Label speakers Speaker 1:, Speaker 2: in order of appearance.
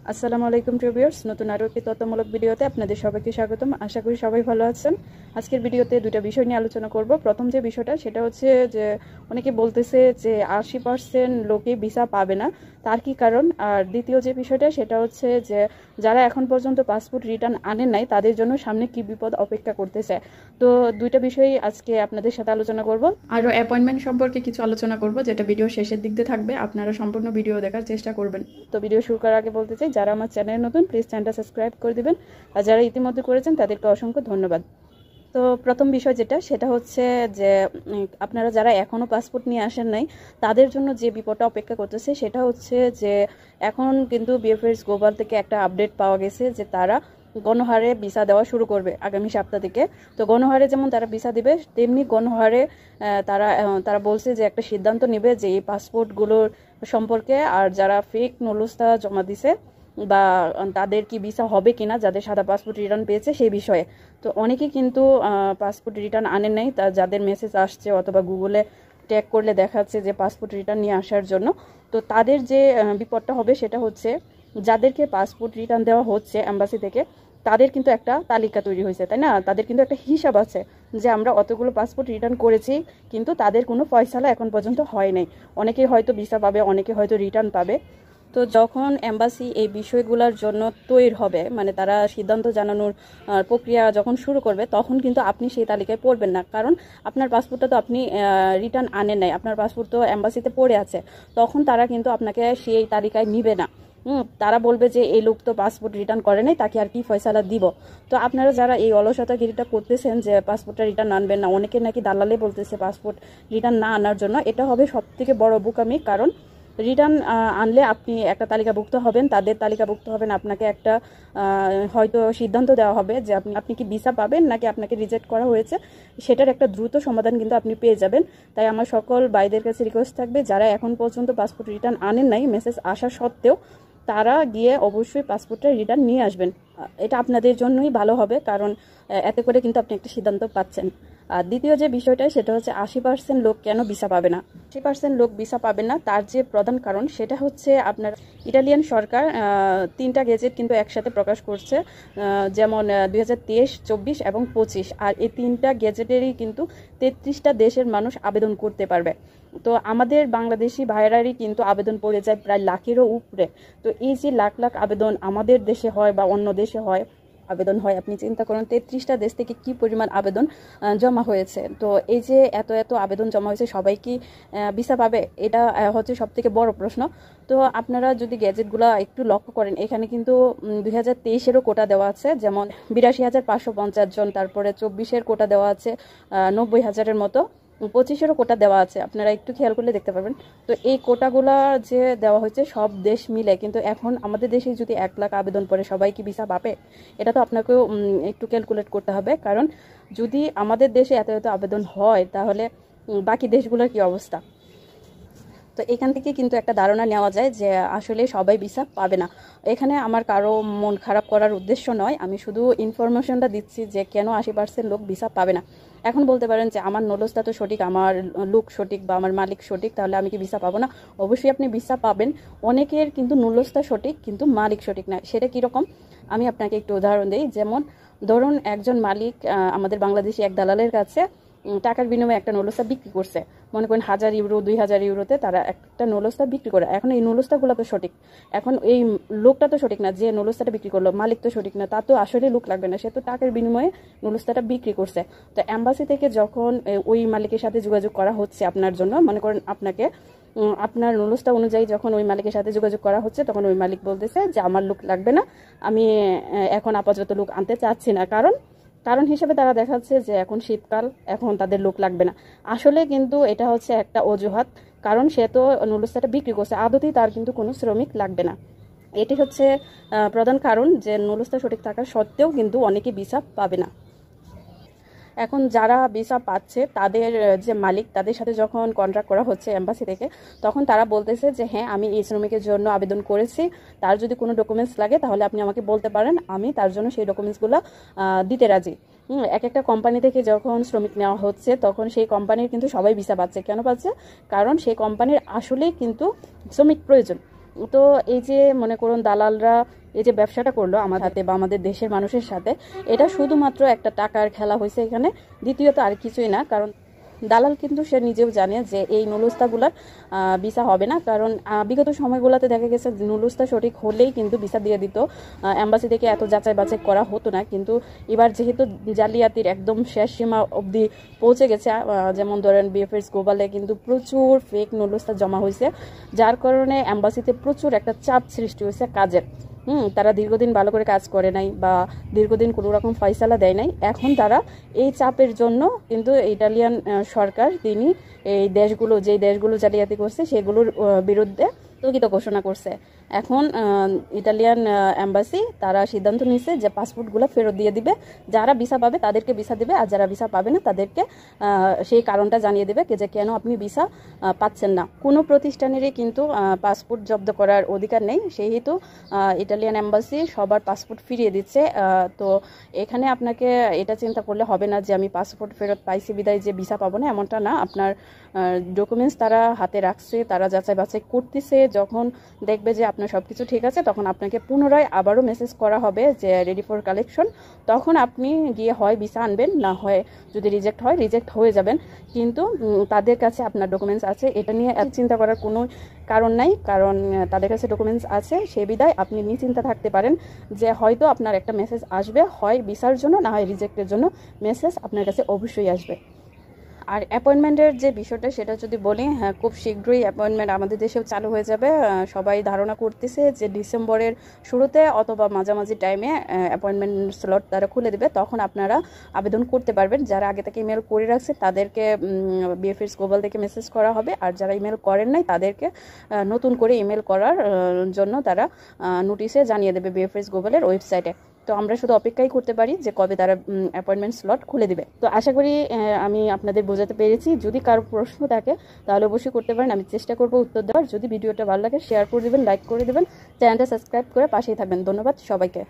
Speaker 1: আসসালামু আলাইকুম ভিউয়ার্স, নতুন আরও একটি তথ্যমূলক ভিডিওতে আপনাদের সবাইকে স্বাগতম। আশা করি সবাই ভালো আছেন। আজকের ভিডিওতে দুটো বিষয় নিয়ে আলোচনা করব। প্রথম যে বিষয়টা সেটা হচ্ছে যে অনেকে বলতেছে যে 80% লোকই ভিসা পাবে না, তার কি কারণ। আর দ্বিতীয় যে বিষয়টা সেটা হচ্ছে যে যারা এখন পর্যন্ত পাসপোর্ট রিটার্ন আনেন নাই তাদের জন্য সামনে কি বিপদ অপেক্ষা করতেছে। তো দুইটা বিষয়ই আজকে আপনাদের সাথে আলোচনা করব। আরও অ্যাপয়েন্টমেন্ট সম্পর্কে কিছু আলোচনা করব, যেটা ভিডিও শেষের দিক দিয়ে থাকবে। আপনারা সম্পূর্ণ ভিডিও দেখার চেষ্টা করবেন। তো ভিডিও শুরু করার আগে বলতে চাই, যারা আমার চ্যানেলে নতুন প্লিজ চ্যানেলটা সাবস্ক্রাইব করে দিবেন, আর যারা ইতিমধ্যে করেছেন তাদেরকে অসংখ্য ধন্যবাদ। তো প্রথম বিষয় যেটা সেটা হচ্ছে যে আপনারা যারা এখনও পাসপোর্ট নিয়ে আসেন নাই তাদের জন্য যে বিপদটা অপেক্ষা করতেছে সেটা হচ্ছে যে এখন কিন্তু বিএফএস গ্লোবাল থেকে একটা আপডেট পাওয়া গেছে যে তারা গণহারে ভিসা দেওয়া শুরু করবে আগামী সপ্তাহ থেকে। তো গণহারে যেমন তারা ভিসা দিবে, তেমনি গণহারে তারা বলছে যে একটা সিদ্ধান্ত নেবে যে এই পাসপোর্টগুলোর সম্পর্কে, আর যারা ফেক নুলুস্তা জমা দিছে বা তাদের কি ভিসা হবে কিনা, যাদের সাদা পাসপোর্ট রিটার্ন পেয়েছে সেই বিষয়ে। তো অনেকেই কিন্তু পাসপোর্ট রিটার্ন আনেন নাই, যাদের মেসেজ আসছে অথবা গুগলে ট্যাগ করলে দেখাচ্ছে যে পাসপোর্ট রিটার্ন নিয়ে আসার জন্য। তো তাদের যে বিপদটা হবে সেটা হচ্ছে যাদেরকে পাসপোর্ট রিটার্ন দেওয়া হচ্ছে এম্বাসি থেকে তাদের কিন্তু একটা তালিকা তৈরি হয়েছে, তাই না? তাদের কিন্তু একটা হিসাব আছে যে আমরা অতগুলো পাসপোর্ট রিটার্ন করেছি, কিন্তু তাদের কোনো ফয়সালা এখন পর্যন্ত হয় নাই। অনেকেই হয়তো ভিসা পাবে, অনেকে হয়তো রিটার্ন পাবে। তো যখন এম্বাসি এই বিষয়গুলোর জন্য তৈরি হবে, মানে তারা সিদ্ধান্ত জানানোর প্রক্রিয়া যখন শুরু করবে, তখন কিন্তু আপনি সেই তালিকায় পড়বেন না, কারণ আপনার পাসপোর্টটা তো আপনি রিটার্ন আনেন নাই, আপনার পাসপোর্ট তো এম্বাসিতে পড়ে আছে। তখন তারা কিন্তু আপনাকে সেই তালিকায় নিবে না। তারা বলবে যে এই লোক তো পাসপোর্ট রিটার্ন করে নাই, তাকে আর কি ফয়সালা দিব। তো আপনারা যারা এই অলসতাগিরিটা করতেছেন যে পাসপোর্টটা রিটার্ন আনবেন না, অনেকে নাকি দালালে বলতেছে পাসপোর্ট রিটার্ন না আনার জন্য, এটা হবে সবথেকে বড় বোকামি। কারণ রিটার্ন আনলে আপনি একটা তালিকাভুক্ত হবেন, তাদের তালিকাভুক্ত হবেন, আপনাকে একটা হয়তো সিদ্ধান্ত দেওয়া হবে যে আপনি কি ভিসা পাবেন নাকি আপনাকে রিজেক্ট করা হয়েছে, সেটার একটা দ্রুত সমাধান কিন্তু আপনি পেয়ে যাবেন। তাই আমার সকল ভাইদের কাছে রিকোয়েস্ট থাকবে, যারা এখন পর্যন্ত পাসপোর্ট রিটার্ন আনেন নাই, মেসেজ আসা সত্ত্বেও তারা গিয়ে অবশ্যই পাসপোর্টটা রিটার্ন নিয়ে আসবেন। এটা আপনাদের জন্যই ভালো হবে, কারণ এতে করে কিন্তু আপনি একটা সিদ্ধান্ত পাচ্ছেন। আর দ্বিতীয় যে বিষয়টা সেটা হচ্ছে 80% লোক কেন ভিসা পাবে না। 80% লোক ভিসা পাবে না, তার যে প্রধান কারণ সেটা হচ্ছে আপনার ইটালিয়ান সরকার 3টা গেজেট কিন্তু একসাথে প্রকাশ করছে, যেমন 2023, 24 এবং 25। আর এই 3টা গেজেটেরই কিন্তু 33টা দেশের মানুষ আবেদন করতে পারবে। তো আমাদের বাংলাদেশি ভাইয়েরারই কিন্তু আবেদন পড়ে যায় প্রায় লাখেরও উপরে। তো এই যে লাখ লাখ আবেদন আমাদের দেশে হয় বা অন্য দেশে আবেদন হয়, আপনি চিন্তা করুন 33টা দেশ থেকে কি পরিমাণ আবেদন জমা হয়েছে। তো এই যে এত এত আবেদন জমা হয়েছে, সবাই কি ভিসা পাবে? এটা হচ্ছে সব থেকে বড় প্রশ্ন। তো আপনারা যদি গ্যাজেটগুলো একটু লক্ষ্য করেন, এখানে কিন্তু 2023-এরও কোটা দেওয়া আছে, যেমন 82,550 জন। তারপরে 24-এর কোটা দেওয়া আছে 90,000-এর মতো। 25-এরও কোটা দেওয়া আছে, আপনারা একটু খেয়াল করলে দেখতে পাবেন। তো এই কোটাগুলা যে দেওয়া হয়েছে সব দেশ মিলে, কিন্তু এখন আমাদের দেশে যদি 1 লাখ আবেদন পড়ে, সবাই কি ভিসা পাবে? এটা তো আপনাকেও একটু ক্যালকুলেট করতে হবে। কারণ যদি আমাদের দেশে এত এত আবেদন হয়, তাহলে বাকি দেশগুলোর কি অবস্থা? তো এখান থেকে কিন্তু একটা ধারণা নেওয়া যায় যে আসলে সবাই ভিসা পাবে না। এখানে আমার কারো মন খারাপ করার উদ্দেশ্য নয়, আমি শুধু ইনফরমেশনটা দিচ্ছি যে কেন 80% লোক ভিসা পাবে না। এখন বলতে পারেন যে আমার নলেজটা তো সঠিক, আমার লোক সঠিক বা আমার মালিক সঠিক, তাহলে আমি কি ভিসা পাবো না? অবশ্যই আপনি ভিসা পাবেন। অনেকের কিন্তু নলেজটা সঠিক কিন্তু মালিক সঠিক না। সেটা কীরকম, আমি আপনাকে একটু উদাহরণ দিই। যেমন ধরুন একজন মালিক আমাদের বাংলাদেশি এক দালালের কাছে টাকার বিনিময়ে একটা নলস্তা বিক্রি করছে, মনে করেন 1000 ইউরো 2000 ইউরোতে তারা একটা নলস্তা বিক্রি করে। এখন এই নলস্তাগুলো তো সঠিক, এখন এই লোকটা তো সঠিক না, যে নলস্তাটা বিক্রি করলো মালিক তো সঠিক না, তার তো আসলে লোক লাগবে না, সে তো টাকার বিনিময়ে নলস্তাটা বিক্রি করছে। তো এম্বাসি থেকে যখন ওই মালিকের সাথে যোগাযোগ করা হচ্ছে আপনার জন্য, মনে করেন আপনাকে আপনার নলস্তা অনুযায়ী যখন ওই মালিকের সাথে যোগাযোগ করা হচ্ছে, তখন ওই মালিক বলতেছে যে আমার লোক লাগবে না, আমি এখন আপাতত লোক আনতে চাচ্ছি না। কারণ হিসেবে তারা দেখাচ্ছে যে এখন শীতকাল, এখন তাদের লোক লাগবে না। আসলে কিন্তু এটা হচ্ছে একটা অজুহাত, কারণ সে তো নুডলসটা বিক্রি করছে, আদতেই তার কিন্তু কোনো শ্রমিক লাগবে না। এটি হচ্ছে প্রধান কারণ যে নুডলসটা সঠিক থাকা সত্ত্বেও কিন্তু অনেকে ভিসা পাবে না। এখন যারা ভিসা পাচ্ছে তাদের যে মালিক, তাদের সাথে যখন কন্ট্রাক্ট করা হচ্ছে এম্বাসি থেকে, তখন তারা বলতেছে যে হ্যাঁ আমি এই শ্রমিকের জন্য আবেদন করেছি, তার যদি কোনো ডকুমেন্টস লাগে তাহলে আপনি আমাকে বলতে পারেন, আমি তার জন্য সেই ডকুমেন্টসগুলো দিতে রাজি। এক একটা কোম্পানি থেকে যখন শ্রমিক নেওয়া হচ্ছে, তখন সেই কোম্পানির কিন্তু সবাই ভিসা পাচ্ছে। কেন পাচ্ছে? কারণ সেই কোম্পানির আসলেই কিন্তু শ্রমিক প্রয়োজন। তো এই যে মনে করুন দালালরা এই যে ব্যবসাটা করলো আমার হাতে বা আমাদের দেশের মানুষের সাথে, এটা শুধুমাত্র একটা টাকার খেলা হয়েছে এখানে, দ্বিতীয়ত আর কিছুই না। কারণ দালাল কিন্তু সে নিজেও জানে যে এই নুলুস্তাগুলার ভিসা হবে না, কারণ বিগত সময়গুলোতে দেখা গেছে নুলুস্তা সঠিক হলেই কিন্তু ভিসা দিয়ে দিত, এম্বাসি থেকে এত যাচাই বাছাই করা হতো না। কিন্তু এবার যেহেতু জালিয়াতির একদম শেষ সীমা অবধি পৌঁছে গেছে, যেমন ধরেন বিএফএস গ্লোবালে কিন্তু প্রচুর ফেক নুলুস্তা জমা হয়েছে, যার কারণে এম্বাসিতে প্রচুর একটা চাপ সৃষ্টি হয়েছে কাজের। তারা দীর্ঘদিন ভালো করে কাজ করে নাই বা দীর্ঘদিন কোনো রকম ফয়সালা দেয় নাই। এখন তারা এই চাপের জন্য কিন্তু ইটালিয়ান সরকার তিনি এই দেশগুলো, যেই দেশগুলো জালিয়াতি করছে সেগুলোর বিরুদ্ধে স্থগিত ঘোষণা করছে। এখন ইটালিয়ান এম্বাসি তারা সিদ্ধান্ত নিয়েছে যে পাসপোর্টগুলো ফেরত দিয়ে দিবে, যারা ভিসা পাবে তাদেরকে ভিসা দিবে, আর যারা ভিসা পাবে না তাদেরকে সেই কারণটা জানিয়ে দেবে যে কেন আপনি ভিসা পাচ্ছেন না। কোনো প্রতিষ্ঠানেরই কিন্তু পাসপোর্ট জব্দ করার অধিকার নেই, সেহেতু ইটালিয়ান এম্বাসি সবার পাসপোর্ট ফিরিয়ে দিচ্ছে। তো এখানে আপনাকে এটা চিন্তা করলে হবে না যে আমি পাসপোর্ট ফেরত পাইছি বিদায় যে ভিসা পাবো না, এমনটা না। আপনার ডকুমেন্টস তারা হাতে রাখছে, তারা যাচাই বাছাই করতেছে। যখন দেখবে যে আপনার সব কিছু ঠিক আছে, তখন আপনাকে পুনরায় আবারও মেসেজ করা হবে যে রেডি ফর কালেকশন। তখন আপনি গিয়ে হয় ভিসা আনবেন, না হয় যদি রিজেক্ট হয় রিজেক্ট হয়ে যাবেন। কিন্তু তাদের কাছে আপনার ডকুমেন্টস আছে, এটা নিয়ে চিন্তা করার কোনো কারণ নাই, কারণ তাদের কাছে ডকুমেন্টস আছে। সে বিদায় আপনি নিশ্চিন্তা থাকতে পারেন যে হয়তো আপনার একটা মেসেজ আসবে, হয় ভিসার জন্য না হয় রিজেক্টের জন্য মেসেজ আপনার কাছে অবশ্যই আসবে। আর অ্যাপয়েন্টমেন্টের যে বিষয়টা সেটা যদি বলি, হ্যাঁ খুব শীঘ্রই অ্যাপয়েন্টমেন্ট আমাদের দেশেও চালু হয়ে যাবে। সবাই ধারণা করতেছে যে ডিসেম্বরের শুরুতে অথবা মাঝামাঝি টাইমে অ্যাপয়েন্টমেন্ট স্লট তারা খুলে দেবে, তখন আপনারা আবেদন করতে পারবেন। যারা আগে থেকে ইমেল করে রাখছে তাদেরকে বিএফএস গ্লোবাল থেকে মেসেজ করা হবে, আর যারা ইমেল করেন নাই তাদেরকে নতুন করে ইমেল করার জন্য তারা নোটিশে জানিয়ে দেবে বিএফএস গ্লোবালের ওয়েবসাইটে। তো আমরা শুধু অপেক্ষাই করতে পারি যে কবে তারা অ্যাপয়েন্টমেন্ট স্লট খুলে দিবে। তো আশা করি আমি আপনাদের বোঝাতে পেরেছি। যদি কারো প্রশ্ন থাকে তাহলে অবশ্যই করতে পারেন, আমি চেষ্টা করব উত্তর দেওয়ার। যদি ভিডিওটা ভালো লাগে শেয়ার করে দেবেন, লাইক করে দেবেন, চ্যানেলটা সাবস্ক্রাইব করে পাশেই থাকবেন। ধন্যবাদ সবাইকে।